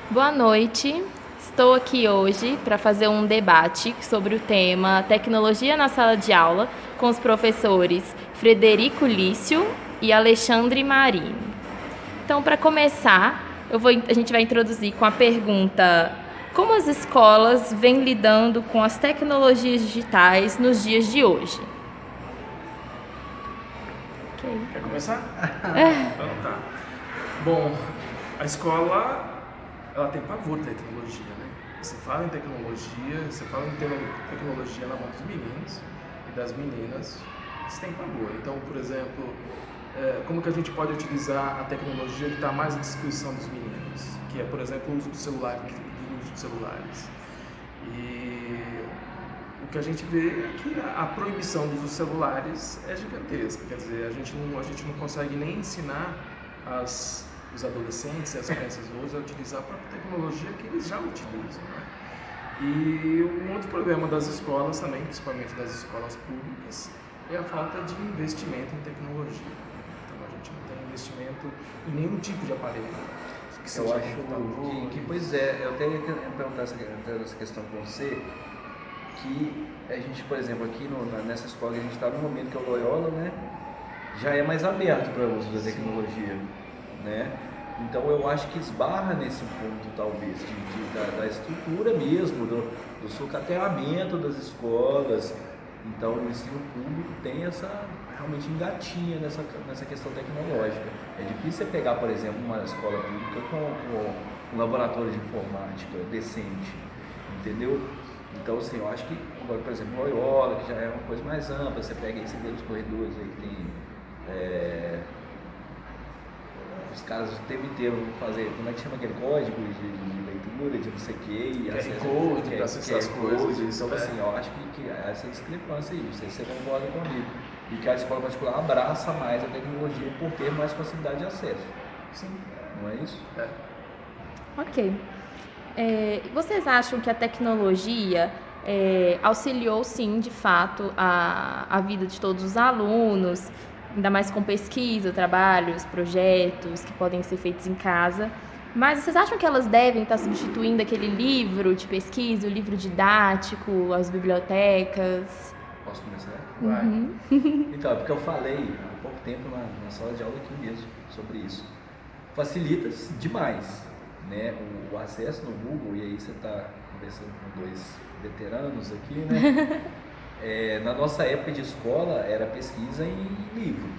Boa noite. Estou aqui hoje para fazer um debate sobre o tema Tecnologia na Sala de Aula com os professores Frederico Lício e Alexandre Marini. Então, para começar, a gente vai introduzir com a pergunta: como as escolas vêm lidando com as tecnologias digitais nos dias de hoje? Quer começar? Então tá. Bom, a escola ela tem pavor da tecnologia, né? Você fala em tecnologia, você fala em tecnologia na mão dos meninos e das meninas, você tem pavor. Então, por exemplo, como que a gente pode utilizar a tecnologia que está mais à disposição dos meninos? Que é, por exemplo, o uso do celular, o uso de celulares. E o que a gente vê é que a proibição do uso dos celulares é gigantesca. Quer dizer, a gente não consegue nem ensinar os adolescentes e as crianças hoje a utilizar a própria tecnologia que eles já utilizam, né? E um outro problema das escolas também, principalmente das escolas públicas, é a falta de investimento em tecnologia. Então a gente não tem investimento em nenhum tipo de aparelho. Eu acho que pois é, eu até ia perguntar essa questão com você, que a gente, por exemplo, aqui nessa escola a gente está num momento que é o Loyola, né, já é mais aberto para o uso da tecnologia, né? Então eu acho que esbarra nesse ponto, talvez, da estrutura mesmo, do sucateamento das escolas. Então o ensino público tem realmente engatinha nessa questão tecnológica. É difícil você pegar, por exemplo, uma escola pública com um laboratório de informática decente, entendeu? Então, assim, eu acho que, agora, por exemplo, Loyola, que já é uma coisa mais ampla, você pega aí, você vê nos corredores aí que tem os caras o tempo inteiro fazer, como é que chama aquele código de leitura, de não sei o que, e acessar as coisas. Então, assim, eu acho que essa discrepância aí, não sei se você concorda comigo, e que a escola particular abraça mais a tecnologia por ter mais facilidade de acesso. Sim. Não é isso? É. Ok. Vocês acham que a tecnologia auxiliou, sim, de fato, a vida de todos os alunos, ainda mais com pesquisa, trabalhos, projetos que podem ser feitos em casa, mas vocês acham que elas devem estar substituindo aquele livro de pesquisa, o livro didático, as bibliotecas? Posso começar? Uhum. Então, é porque eu falei há pouco tempo na sala de aula aqui mesmo sobre isso. Facilita demais, né, o acesso no Google, e aí você está conversando com dois veteranos aqui, né? Na nossa época de escola era pesquisa em livro.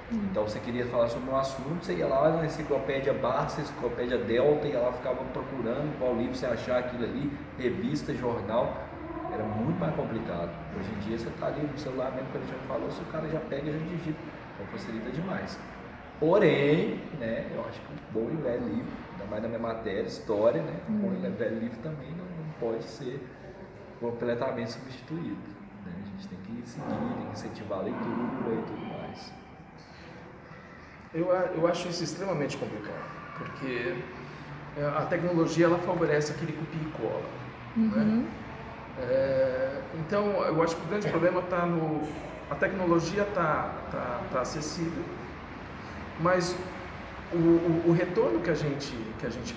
Então você queria falar sobre um assunto, você ia lá na enciclopédia Barça, enciclopédia Delta, ia lá, ficava procurando qual livro você achar aquilo ali, revista, jornal. Era muito mais complicado. Hoje em dia você está ali no celular mesmo, que a gente já falou, se o cara já pega e já digita. Então facilita demais. Porém, né, eu acho que um bom e velho livro, ainda mais na minha matéria, história, né, um bom e velho livro também não pode ser completamente substituído, né? A gente tem que seguir, tem que incentivar a leitura e tudo mais. Eu acho isso extremamente complicado, porque a tecnologia ela favorece aquele copia e cola, né? Então eu acho que o grande problema está a tecnologia tá acessível, mas o retorno que a gente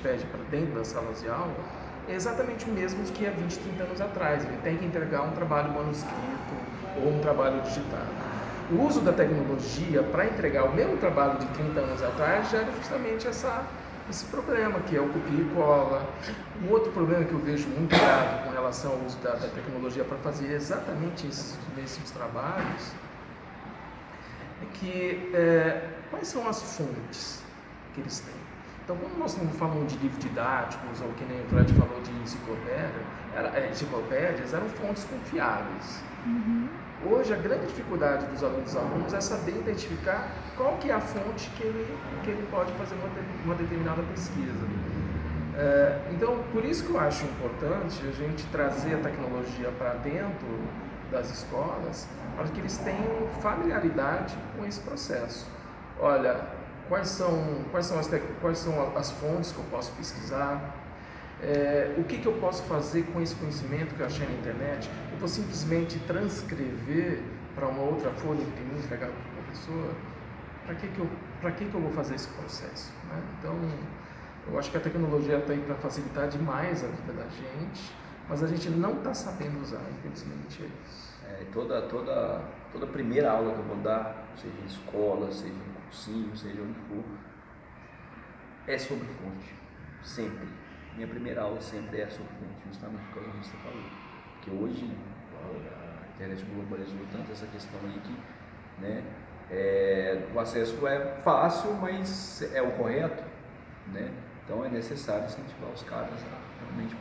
pede para dentro das salas de aula é exatamente o mesmo que há 20, 30 anos atrás. Ele tem que entregar um trabalho manuscrito ou um trabalho digitado. O uso da tecnologia para entregar o mesmo trabalho de 30 anos atrás gera justamente esse problema, que é o copia e cola. Um outro problema que eu vejo muito grave com relação ao uso da tecnologia para fazer exatamente esses mesmos trabalhos é que quais são as fontes que eles têm? Então, quando nós estamos falando de livros didáticos, ou que nem o Fred falou de enciclopédias, eram fontes confiáveis. Hoje, a grande dificuldade dos alunos é saber identificar qual que é a fonte que ele pode fazer uma determinada pesquisa. Então, por isso que eu acho importante a gente trazer a tecnologia para dentro das escolas, para que eles tenham familiaridade com esse processo. Olha, quais são as fontes que eu posso pesquisar, o que eu posso fazer com esse conhecimento que eu achei na internet. Eu vou simplesmente transcrever para uma outra folha, imprimir, pegar para o professor? Para que eu vou fazer esse processo, né? Então, Eu acho que a tecnologia está aí para facilitar demais a vida da gente, mas a gente não está sabendo usar, infelizmente. Toda primeira aula que eu vou dar, seja em escola, seja em cursinho, seja onde for, é sobre fonte, sempre. Minha primeira aula sempre é sobre fonte, justamente por causa disso que você falou. Porque hoje a internet globalizou tanto essa questão aí que, né, o acesso é fácil, mas é o correto, né? Então é necessário incentivar os caras a realmente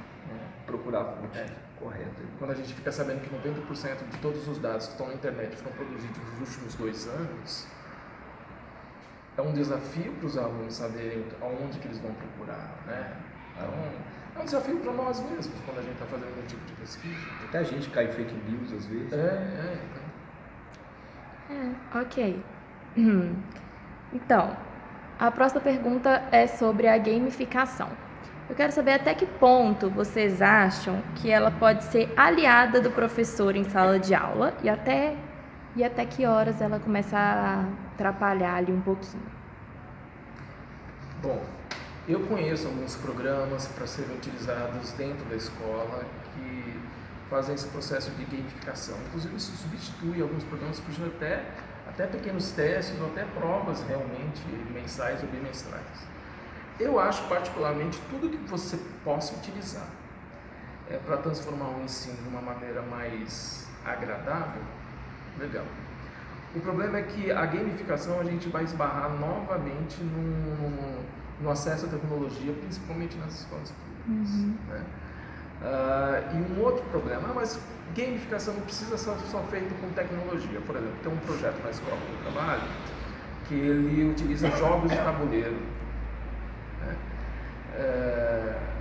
procurar a fonte correta. Quando a gente fica sabendo que 90% de todos os dados que estão na internet foram produzidos nos últimos 2 anos, é um desafio para os alunos saberem aonde que eles vão procurar, né? Então, é um desafio para nós mesmos quando a gente está fazendo algum tipo de pesquisa. Até a gente cai em fake news às vezes. Ok. Então, a próxima pergunta é sobre a gamificação. Eu quero saber até que ponto vocês acham que ela pode ser aliada do professor em sala de aula e até que horas ela começa a atrapalhar ali um pouquinho. Bom, eu conheço alguns programas para serem utilizados dentro da escola que fazem esse processo de gamificação. Inclusive, isso substitui alguns programas que precisam até pequenos testes ou até provas realmente mensais ou bimestrais. Eu acho particularmente tudo que você possa utilizar para transformar o ensino de uma maneira mais agradável, legal. O problema é que a gamificação a gente vai esbarrar novamente no acesso à tecnologia, principalmente nas escolas públicas. Né? E um outro problema, mas gamificação não precisa ser só feita com tecnologia. Por exemplo, tem um projeto na escola que eu trabalho que ele utiliza jogos de tabuleiro. Né?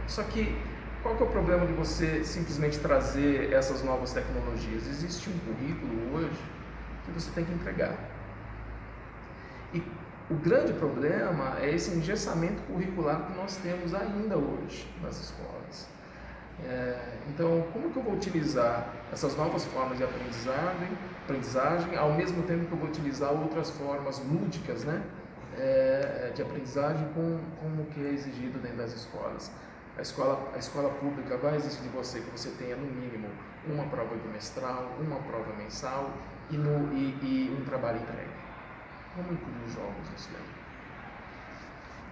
Só que qual que é o problema de você simplesmente trazer essas novas tecnologias? Existe um currículo hoje que você tem que entregar. E o grande problema é esse engessamento curricular que nós temos ainda hoje nas escolas. Então, como que eu vou utilizar essas novas formas de aprendizagem, ao mesmo tempo que eu vou utilizar outras formas lúdicas, né, de aprendizagem como que é exigido dentro das escolas? A escola pública vai exigir de você que você tenha, no mínimo, uma prova bimestral, uma prova mensal e um trabalho entregue. Como incluir os jogos nisso daí?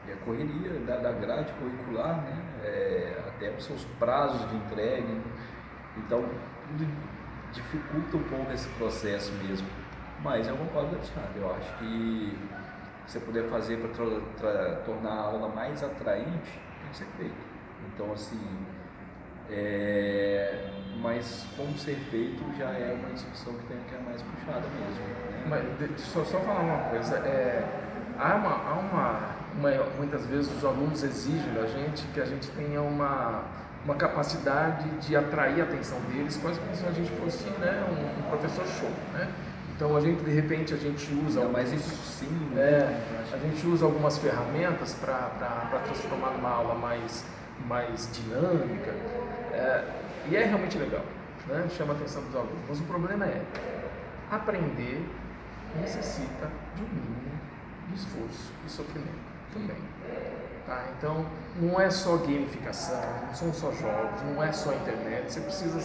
E a correria da grade curricular, né? Até os seus prazos de entrega. Então, tudo dificulta um pouco esse processo mesmo. Mas eu concordo com o Alexandre. Eu acho que se você puder fazer para tornar a aula mais atraente, tem que ser feito. Então, assim, mas como ser feito já é uma discussão que é mais puxada mesmo. Né? Mas só falar uma coisa, muitas vezes os alunos exigem da gente que a gente tenha uma capacidade de atrair a atenção deles, quase como se a gente fosse, né, um professor show, né? Então de repente a gente usa a gente usa algumas ferramentas para transformar numa aula mais dinâmica, e é realmente legal, né? Chama a atenção dos alunos. Mas o problema é aprender necessita de um mínimo de esforço e sofrimento também. Tá? Então, não é só gamificação, não são só jogos, não é só internet. Você precisa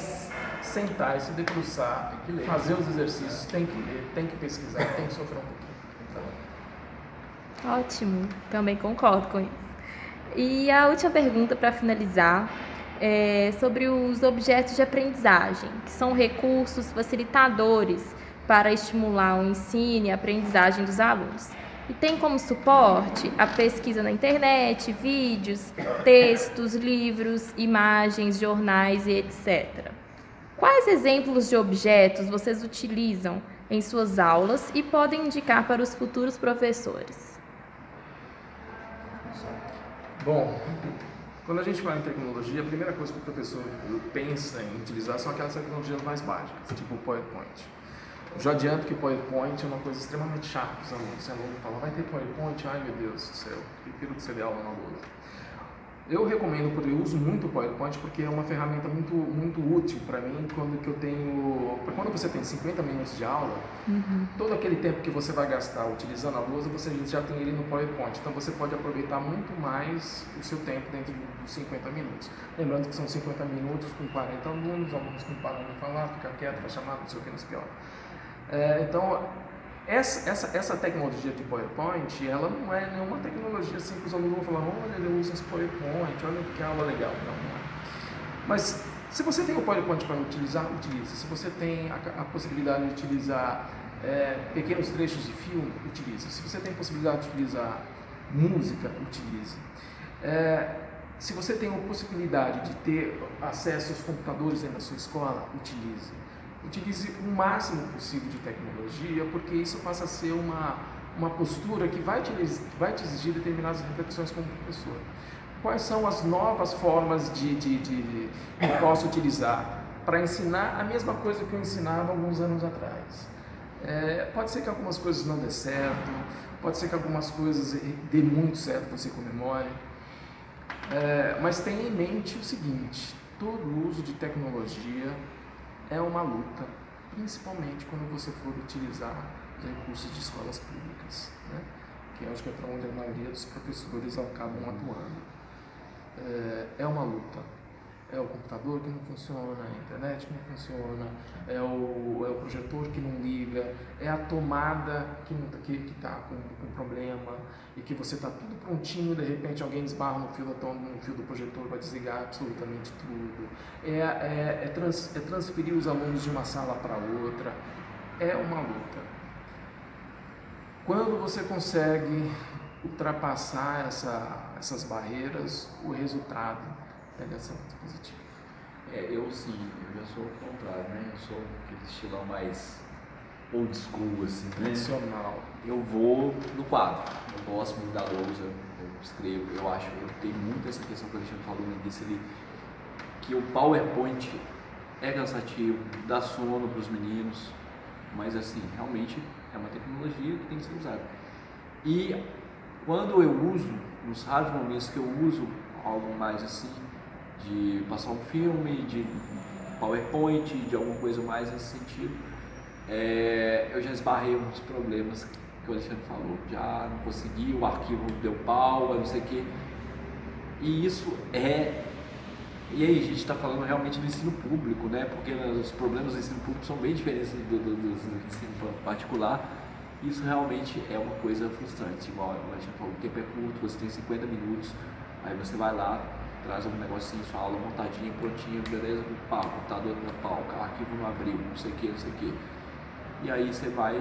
sentar e se debruçar, fazer os exercícios, tem que ler, tem que pesquisar, tem que sofrer um pouquinho. Tá? Ótimo, também concordo com isso. E a última pergunta para finalizar é sobre os objetos de aprendizagem, que são recursos facilitadores para estimular o ensino e a aprendizagem dos alunos. E tem como suporte a pesquisa na internet, vídeos, textos, livros, imagens, jornais e etc. Quais exemplos de objetos vocês utilizam em suas aulas e podem indicar para os futuros professores? Bom, quando a gente fala em tecnologia, a primeira coisa que o professor pensa em utilizar são aquelas tecnologias mais básicas, tipo o PowerPoint. Eu já adianto que o PowerPoint é uma coisa extremamente chata para os alunos. Se o aluno fala, vai ter PowerPoint? Ai meu Deus do céu, prefiro que você dê aula na lousa. Eu recomendo, porque eu uso muito o PowerPoint porque é uma ferramenta muito útil para mim quando você tem 50 minutos de aula, todo aquele tempo que você vai gastar utilizando a lousa, você já tem ele no PowerPoint. Então você pode aproveitar muito mais o seu tempo dentro dos 50 minutos. Lembrando que são 50 minutos com 40 alunos com parando de falar, ficar quieto, vai chamar, não sei o que, não sei o que lá. Então, essa tecnologia de PowerPoint, ela não é nenhuma tecnologia assim que os alunos vão falar, olha, ele usa esse PowerPoint, olha que aula legal. Não é. Mas se você tem o PowerPoint para utilizar, utilize. Se você tem a possibilidade de utilizar pequenos trechos de filme, utilize. Se você tem a possibilidade de utilizar música, utilize. Se você tem a possibilidade de ter acesso aos computadores dentro da sua escola, utilize. Utilize o máximo possível de tecnologia, porque isso passa a ser uma postura que vai te exigir determinadas reflexões como professor. Quais são as novas formas que eu posso utilizar para ensinar a mesma coisa que eu ensinava alguns anos atrás? Pode ser que algumas coisas não dê certo, pode ser que algumas coisas dê muito certo, você comemore, mas tenha em mente o seguinte: todo uso de tecnologia é uma luta, principalmente quando você for utilizar os recursos de escolas públicas, né? Que acho que é para onde a maioria dos professores acabam atuando. É uma luta. É o computador que não funciona, é a internet que não funciona, é o projetor que não liga, é a tomada que está com problema e que você está tudo prontinho, de repente alguém esbarra no fio do projetor, vai desligar absolutamente tudo. É transferir os alunos de uma sala para outra. É uma luta. Quando você consegue ultrapassar essas barreiras, o resultado deve ser muito positivo. Eu já sou o contrário, né? Eu sou aquele estilão mais old school, assim, tradicional. Eu vou no quadro, eu gosto muito da lousa, eu escrevo, eu tenho muito essa questão que a gente falou no início ali, que o PowerPoint é cansativo, dá sono para os meninos, mas assim, realmente é uma tecnologia que tem que ser usada. E quando eu uso, nos raros momentos que eu uso algo mais assim, de passar um filme, de PowerPoint, de alguma coisa mais nesse sentido, eu já esbarrei uns problemas que o Alexandre falou, já não consegui, o arquivo deu pau, não sei o quê. E isso e aí a gente está falando realmente do ensino público, né? Porque os problemas do ensino público são bem diferentes do ensino particular. Isso realmente é uma coisa frustrante, igual a gente falou, o tempo é curto, você tem 50 minutos, aí você vai lá, traz um negocinho, sua aula montadinha, prontinha, beleza, pá, computador na pau, o arquivo não abriu, não sei o que. E aí você vai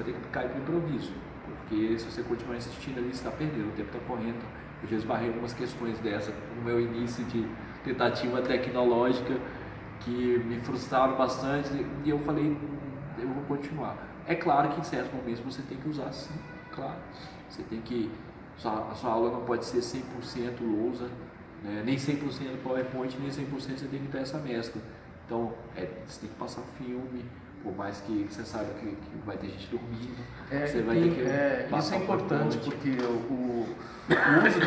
ter que cair pro improviso, porque se você continuar insistindo ali, você está perdendo, o tempo está correndo. Eu já esbarrei algumas questões dessa no meu início de tentativa tecnológica que me frustraram bastante e eu falei, eu vou continuar. É claro que em certos momentos você tem que usar sim, claro. Você tem que, a sua aula não pode ser 100% lousa, né? Nem 100% PowerPoint, nem 100% você tem que ter essa mescla. Então, você tem que passar filme, por mais que você saiba que vai ter gente dormindo, você vai ter que passar. Isso é importante porque o uso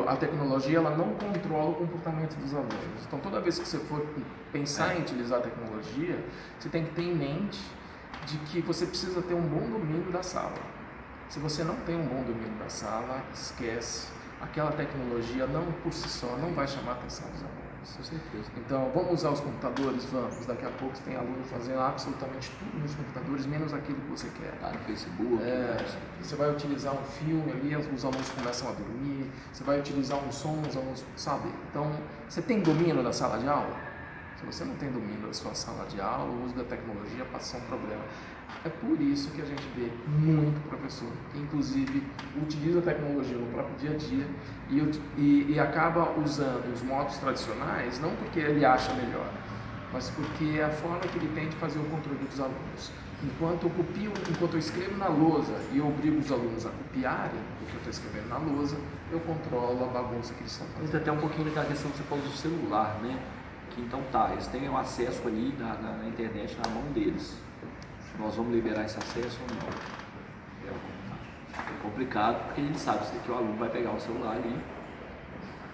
da tecnologia, ela não controla o comportamento dos alunos. Então, toda vez que você for pensar em utilizar a tecnologia, você tem que ter em mente de que você precisa ter um bom domínio da sala. Se você não tem um bom domínio da sala, esquece. Aquela tecnologia por si só não vai chamar a atenção dos alunos. Com certeza. Então, vamos usar os computadores? Vamos. Daqui a pouco você tem aluno fazendo absolutamente tudo nos computadores, menos aquilo que você quer. No Facebook. Você vai utilizar um filme ali, os alunos começam a dormir. Você vai utilizar um som, os alunos, sabe? Então, você tem domínio da sala de aula? Se você não tem domínio da sua sala de aula, o uso da tecnologia passa a ser um problema. É por isso que a gente vê muito professor que, inclusive, utiliza a tecnologia no próprio dia a dia e acaba usando os modos tradicionais, não porque ele acha melhor, mas porque é a forma que ele tem de fazer o controle dos alunos. Enquanto eu escrevo na lousa e eu obrigo os alunos a copiarem o que eu estou escrevendo na lousa, eu controlo a bagunça que eles estão fazendo. Até um pouquinho daquela questão que você falou do celular, né? Que então eles têm o acesso ali na internet na mão deles. Nós vamos liberar esse acesso ou não? É complicado porque a gente sabe que o aluno vai pegar o celular ali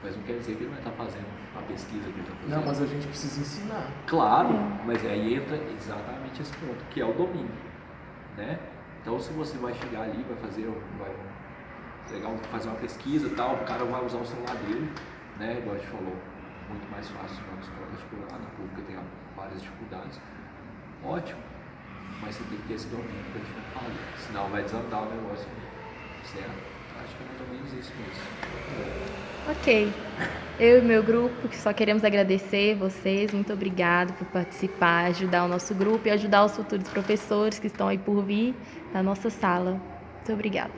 Mas não quer dizer que ele vai estar fazendo a pesquisa que ele está fazendo. Não, mas a gente precisa ensinar. Claro, mas aí entra exatamente esse ponto, que é o domínio, né? Então, se você vai chegar ali, fazer uma pesquisa e tal, o cara vai usar o celular dele, né? Igual a gente falou, muito mais fácil na escola particular, na pública tem várias dificuldades. Ótimo, mas você tem que ter esse domínio que a gente não fala, senão vai desandar o negócio, certo? Acho que é mais ou menos isso mesmo. Ok. Eu e meu grupo, que só queremos agradecer vocês, muito obrigado por participar, ajudar o nosso grupo e ajudar os futuros professores que estão aí por vir na nossa sala. Muito obrigada.